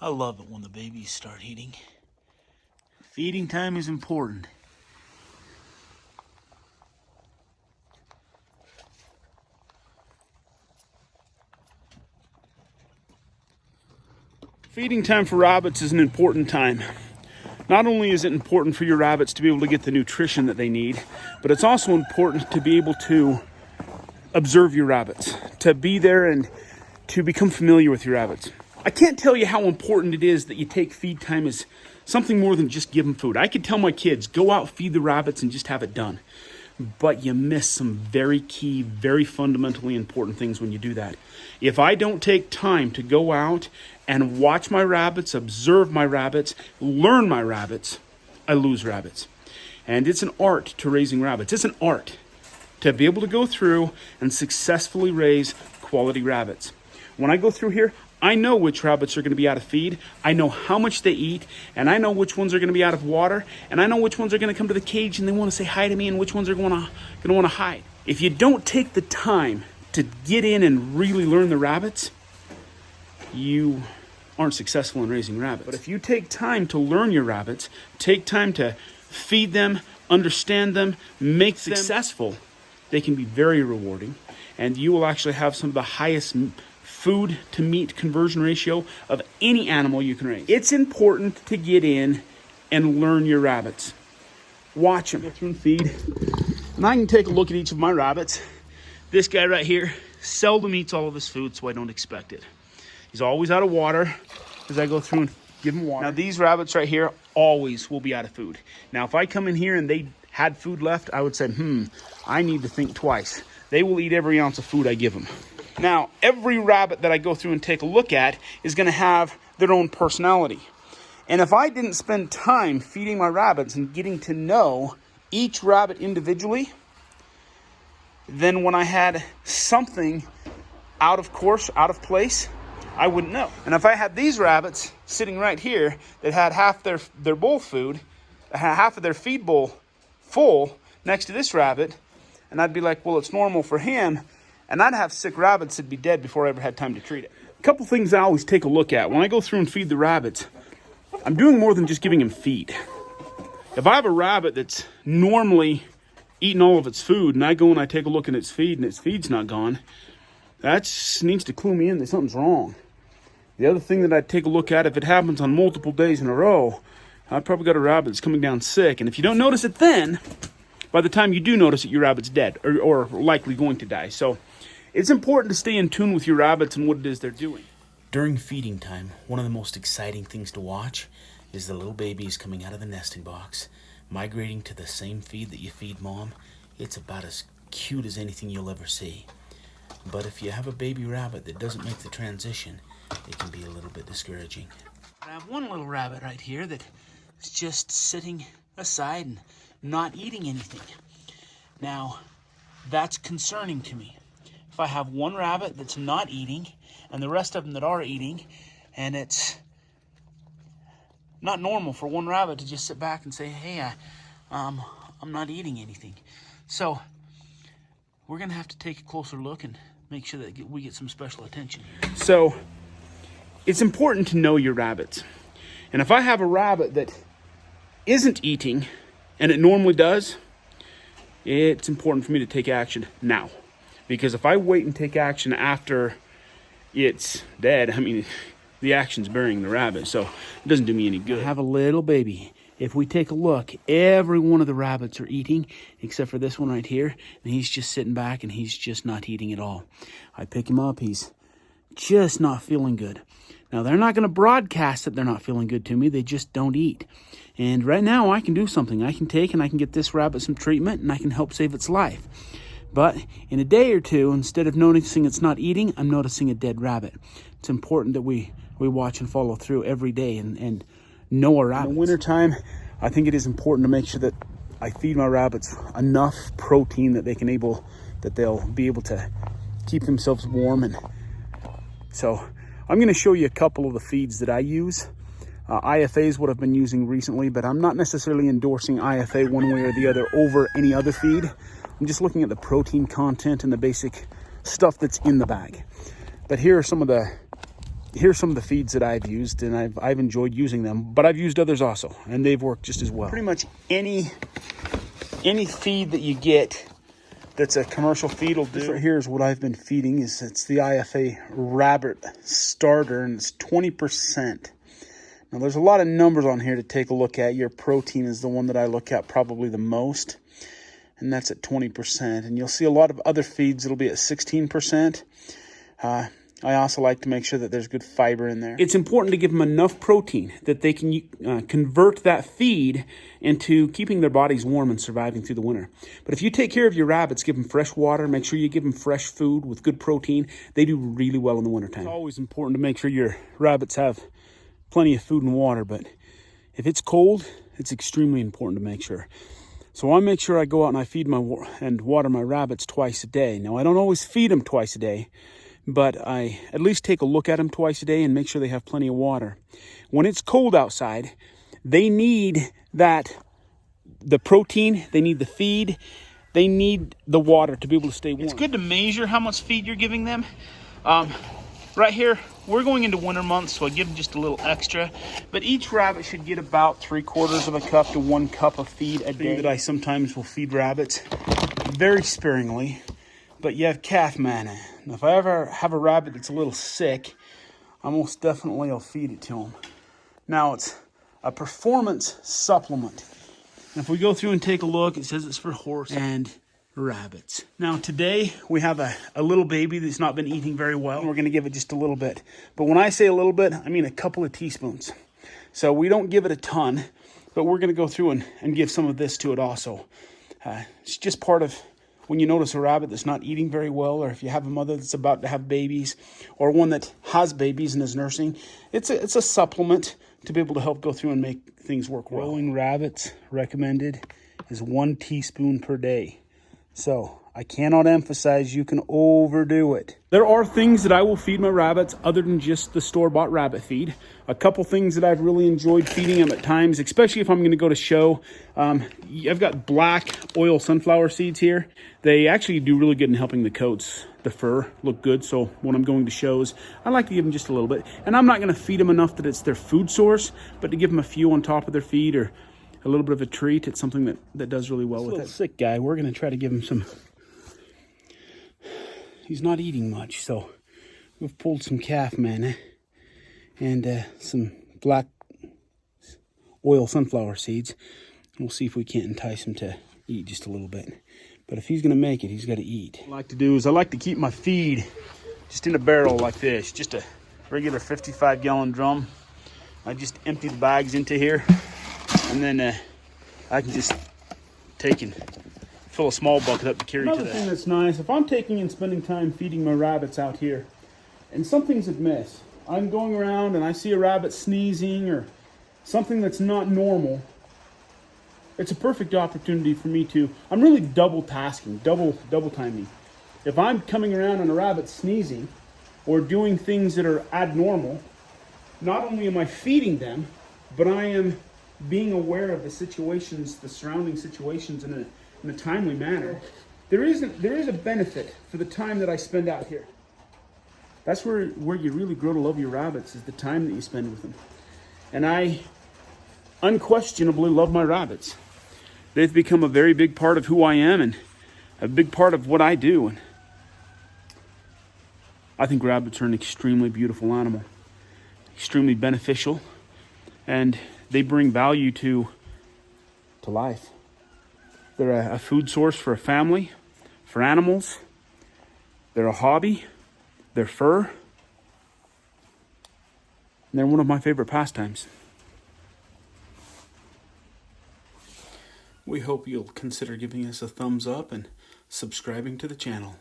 I love it when the babies start eating. Feeding time is important. Feeding time for rabbits is an important time. Not only is it important for your rabbits to be able to get the nutrition that they need, but it's also important to be able to observe your rabbits, to be there and to become familiar with your rabbits. I can't tell you how important it is that you take feed time as something more than just give them food. I could tell my kids, go out, feed the rabbits, and just have it done. But you miss some very key, very fundamentally important things when you do that. If I don't take time to go out and watch my rabbits, observe my rabbits, learn my rabbits, I lose rabbits. And it's an art to raising rabbits. It's an art to be able to go through and successfully raise quality rabbits. When I go through here, I know which rabbits are going to be out of feed. I know how much they eat, and I know which ones are going to be out of water, and I know which ones are going to come to the cage and they want to say hi to me, and which ones are going to want to hide. If you don't take the time to get in and really learn the rabbits, you aren't successful in raising rabbits. But if you take time to learn your rabbits, take time to feed them, understand them, make them successful, they can be very rewarding, and you will actually have some of the highest food to meat conversion ratio of any animal you can raise. It's important to get in and learn your rabbits. Watch them. Go through and feed. And I can take a look at each of my rabbits. This guy right here seldom eats all of his food, so I don't expect it. He's always out of water as I go through and give him water. Now these rabbits right here always will be out of food. Now if I come in here and they had food left, I would say, I need to think twice. They will eat every ounce of food I give them. Now, every rabbit that I go through and take a look at is going to have their own personality. And if I didn't spend time feeding my rabbits and getting to know each rabbit individually, then when I had something out of course, out of place, I wouldn't know. And if I had these rabbits sitting right here that had half their bowl food, half of their feed bowl full next to this rabbit, and I'd be like, well, it's normal for him, and I'd have sick rabbits that'd be dead before I ever had time to treat it. A couple things I always take a look at. When I go through and feed the rabbits, I'm doing more than just giving them feed. If I have a rabbit that's normally eating all of its food, and I go and I take a look at its feed, and its feed's not gone, that needs to clue me in that something's wrong. The other thing that I take a look at, if it happens on multiple days in a row, I've probably got a rabbit that's coming down sick. And if you don't notice it then, by the time you do notice it, your rabbit's dead or likely going to die. So it's important to stay in tune with your rabbits and what it is they're doing. During feeding time, one of the most exciting things to watch is the little babies coming out of the nesting box, migrating to the same feed that you feed mom. It's about as cute as anything you'll ever see. But if you have a baby rabbit that doesn't make the transition, it can be a little bit discouraging. I have one little rabbit right here that is just sitting aside and not eating anything. Now, that's concerning to me. If I have one rabbit that's not eating and the rest of them that are eating, and it's not normal for one rabbit to just sit back and say, hey, I'm not eating anything. So we're going to have to take a closer look and make sure that we get some special attention here. So it's important to know your rabbits. And if I have a rabbit that isn't eating, and it normally does, it's important for me to take action now. Because if I wait and take action after it's dead, the action's burying the rabbit, so it doesn't do me any good. I have a little baby. If we take a look, every one of the rabbits are eating, except for this one right here, and he's just sitting back and he's just not eating at all. I pick him up, he's just not feeling good. Now, they're not going to broadcast that they're not feeling good to me, they just don't eat. And right now, I can do something. I can take and I can get this rabbit some treatment, and I can help save its life. But in a day or two, instead of noticing it's not eating, I'm noticing a dead rabbit. It's important that we watch and follow through every day and know our rabbits. In the wintertime, I think it is important to make sure that I feed my rabbits enough protein that they'll be able to keep themselves warm. And so I'm going to show you a couple of the feeds that I use. IFA is what I've been using recently, but I'm not necessarily endorsing IFA one way or the other over any other feed. I'm just looking at the protein content and the basic stuff that's in the bag. But here are some of the here's some of the feeds that I've used, and I've enjoyed using them, but I've used others also, and they've worked just as well. Pretty much any feed that you get that's a commercial feed will do. This right here is what I've been feeding. It's the IFA Rabbit Starter, and it's 20%. Now, there's a lot of numbers on here to take a look at. Your protein is the one that I look at probably the most, and that's at 20%. And you'll see a lot of other feeds that'll be at 16%. I also like to make sure that there's good fiber in there. It's important to give them enough protein that they can convert that feed into keeping their bodies warm and surviving through the winter. But if you take care of your rabbits, give them fresh water, make sure you give them fresh food with good protein, they do really well in the wintertime. It's always important to make sure your rabbits have plenty of food and water, but if it's cold, it's extremely important to make sure. So I make sure I go out and I feed and water my rabbits twice a day. Now, I don't always feed them twice a day, but I at least take a look at them twice a day and make sure they have plenty of water. When it's cold outside, they need the protein, they need the feed, they need the water to be able to stay warm. It's good to measure how much feed you're giving them. Right here, we're going into winter months, so I give them just a little extra. But each rabbit should get about 3/4 of a cup to 1 cup of feed a day. That I sometimes will feed rabbits very sparingly. But you have calf manna. Now, if I ever have a rabbit that's a little sick, I most definitely will feed it to him. Now, it's a performance supplement. And if we go through and take a look, it says it's for horse and rabbits. Now, today we have a little baby that's not been eating very well. We're going to give it just a little bit. But when I say a little bit, I mean a couple of teaspoons. So we don't give it a ton, but we're going to go through and give some of this to it also. It's just part of when you notice a rabbit that's not eating very well, or if you have a mother that's about to have babies, or one that has babies and is nursing, it's a supplement to be able to help go through and make things work well. Growing rabbits recommended is 1 teaspoon per day. So I cannot emphasize you can overdo it. There are things that I will feed my rabbits other than just the store-bought rabbit feed. A couple things that I've really enjoyed feeding them at times, especially if I'm going to go to show. I've got black oil sunflower seeds here. They actually do really good in helping the coats, the fur, look good. So when I'm going to shows, I like to give them just a little bit. And I'm not going to feed them enough that it's their food source, but to give them a few on top of their feed or a little bit of a treat, it's something that does really well with it. Sick guy, we're going to try to give him some. He's not eating much, so we've pulled some calf manna and some black oil sunflower seeds. We'll see if we can't entice him to eat just a little bit. But if he's going to make it, he's got to eat. What I like to do is I like to keep my feed just in a barrel like this, just a regular 55-gallon drum. I just empty the bags into here, and then I can just take and fill a small bucket up to carry to that. Another thing that's nice, if I'm taking and spending time feeding my rabbits out here, and something's amiss, I'm going around and I see a rabbit sneezing or something that's not normal, it's a perfect opportunity for me to, I'm really double tasking, double timing. If I'm coming around and a rabbit sneezing or doing things that are abnormal, not only am I feeding them, but I am being aware of the situations, the surrounding situations in a timely manner. There is a benefit for the time that I spend out here. That's where you really grow to love your rabbits, is the time that you spend with them. And I unquestionably love my rabbits. They've become a very big part of who I am and a big part of what I do. And I think rabbits are an extremely beautiful animal, extremely beneficial, and they bring value to life. They're a food source for a family, for animals. They're a hobby. They're fur. And they're one of my favorite pastimes. We hope you'll consider giving us a thumbs up and subscribing to the channel.